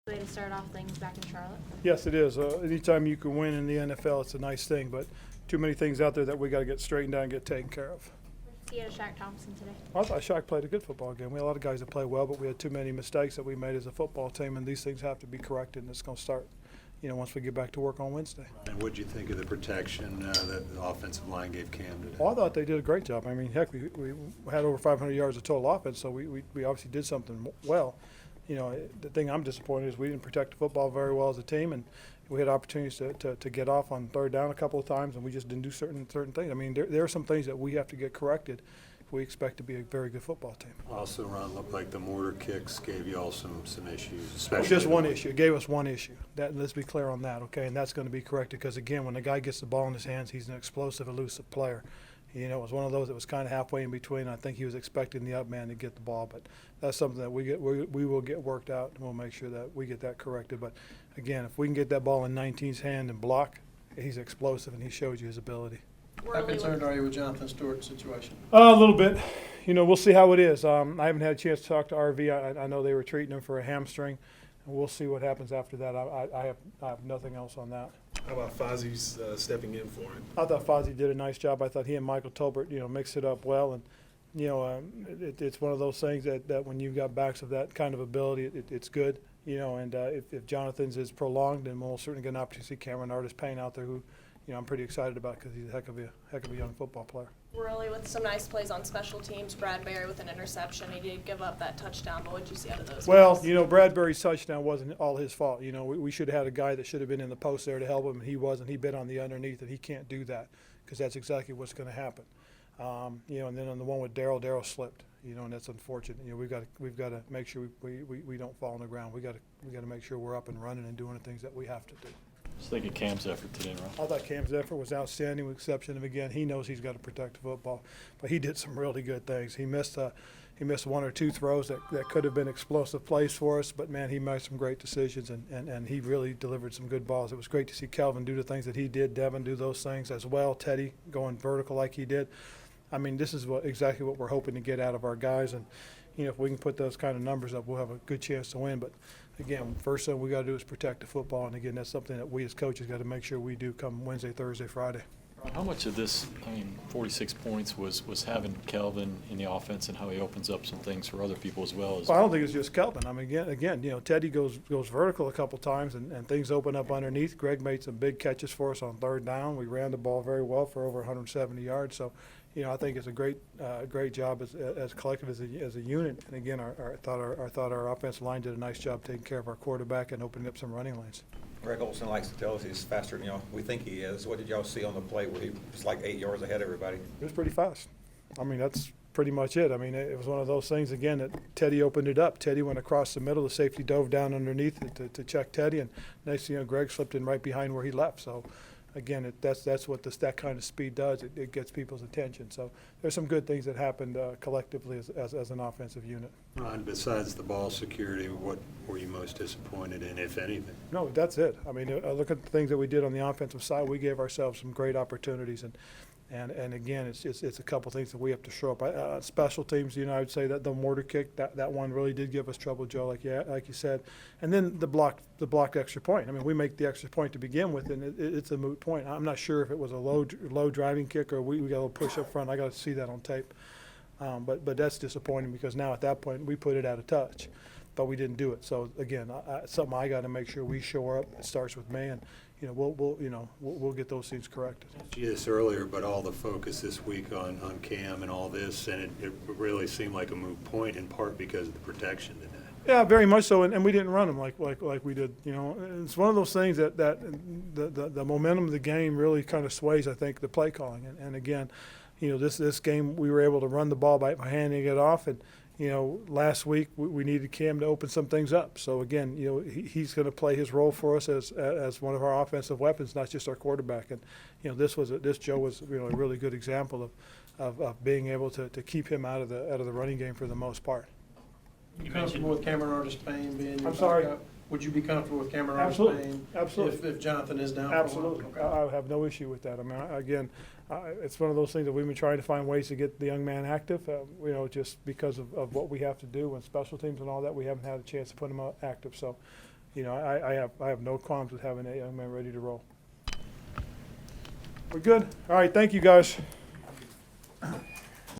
Way to start off things back in Charlotte. Yes, it is. Anytime you can win in the NFL, it's a nice thing, but too many things out there that we got to get straightened out and get taken care of. See out of Shaq Thompson today. I thought Shaq played a good football game. We had a lot of guys that play well, but we had too many mistakes that we made as a football team, and these things have to be corrected, and it's going to start, once we get back to work on Wednesday. And what did you think of the protection that the offensive line gave Cam today? Well, I thought they did a great job. I mean, heck, we had over 500 yards of total offense, so we obviously did something well. The thing I'm disappointed is we didn't protect the football very well as a team, and we had opportunities to get off on third down a couple of times, and we just didn't do certain things. I mean, there are some things that we have to get corrected if we expect to be a very good football team. Also, Ron, looked like the mortar kicks gave you all some issues, especially. Just one issue. It gave us one issue. Let's be clear on that, okay? And that's going to be corrected because, again, when the guy gets the ball in his hands, he's an explosive, elusive player. It was one of those that was kind of halfway in between. I think he was expecting the up man to get the ball, but that's something that we will get worked out, and we'll make sure that we get that corrected. But, again, if we can get that ball in 19's hand and block, he's explosive, and he shows you his ability. How concerned are you with Jonathan Stewart's situation? A little bit. We'll see how it is. I haven't had a chance to talk to RV. I know they were treating him for a hamstring, and we'll see what happens after that. I have nothing else on that. How about Fozzie's stepping in for him? I thought Fozzie did a nice job. I thought he and Michael Tolbert, mixed it up well. And, it's one of those things that when you've got backs of that kind of ability, it's good. And if Jonathan's is prolonged, then we'll certainly get an opportunity to see Cameron Artis-Payne out there who, I'm pretty excited about because he's a heck of a young football player. Worley with some nice plays on special teams. Bradbury with an interception. He did give up that touchdown, but what did you see out of those Well, guys? Bradbury's touchdown wasn't all his fault. We should have had a guy that should have been in the post there to help him, and he wasn't. He bit on the underneath, and he can't do that because that's exactly what's going to happen. And then on the one with Darryl slipped. And that's unfortunate. We've got to make sure we don't fall on the ground. We got to make sure we're up and running and doing the things that we have to do. Just think of Cam's effort today, Ron. I thought Cam's effort was outstanding, with exception of, again, he knows he's got to protect the football, but he did some really good things. He missed one or two throws that could have been explosive plays for us, but man, he made some great decisions and he really delivered some good balls. It was great to see Kelvin do the things that he did, Devin do those things as well, Teddy going vertical like he did. I mean, this is exactly what we're hoping to get out of our guys, and if we can put those kind of numbers up, we'll have a good chance to win. But again, first thing we got to do is protect the football, and again, that's something that we as coaches got to make sure we do come Wednesday, Thursday, Friday. How much of this, 46 points was having Kelvin in the offense and how he opens up some things for other people as well? Well, I don't think it's just Kelvin. I mean, again, Teddy goes vertical a couple times and things open up underneath. Greg made some big catches for us on third down. We ran the ball very well for over 170 yards. So, I think it's a great job as collective as a unit. And again, I thought our offensive line did a nice job taking care of our quarterback and opening up some running lanes. Greg Olson likes to tell us he's faster than we think he is. What did y'all see on the play where he was like 8 yards ahead of everybody? It was pretty fast. I mean, that's pretty much it. I mean, it was one of those things, again, that Teddy opened it up. Teddy went across the middle. The safety dove down underneath to check Teddy, and next thing Greg slipped in right behind where he left. So, again, that's what that kind of speed does. It gets people's attention. So there's some good things that happened collectively as an offensive unit. Ron, besides the ball security, what were you most disappointed in, if anything? No, that's it. I mean, look at the things that we did on the offensive side. We gave ourselves some great opportunities, and again, it's a couple things that we have to show up. Special teams, I would say that the mortar kick, that one really did give us trouble, Joe, like you said. And then the blocked extra point. I mean, we make the extra point to begin with, and it's a moot point. I'm not sure if it was a low driving kick or we got a little push up front. I got to see that on tape. But that's disappointing because now at that point we put it out of touch, but we didn't do it. So again, something I got to make sure we show up. It starts with me, and we'll get those things corrected. This earlier, but all the focus this week on Cam and all this, and it really seemed like a moot point in part because of the protection today. Yeah, very much so, and we didn't run them like we did. It's one of those things that the momentum of the game really kind of sways, I think, the play calling, and again. This game we were able to run the ball by handing it off, and last week we needed Cam to open some things up. So again, he's going to play his role for us as one of our offensive weapons, not just our quarterback. And this Joe was a really good example of being able to keep him out of the running game for the most part. You comfortable with Cameron Artis-Payne being your I'm sorry? backup? Would you be comfortable with Cameron Absolutely. Artis-Payne Absolutely. if Jonathan is down? Absolutely. For a while? Okay. I have no issue with that. I mean, again, it's one of those things that we've been trying to find ways to get the young man active, just because of what we have to do and special teams and all that. We haven't had a chance to put him active. So, you know, I have no qualms with having that young man ready to roll. We're good? All right, thank you, guys.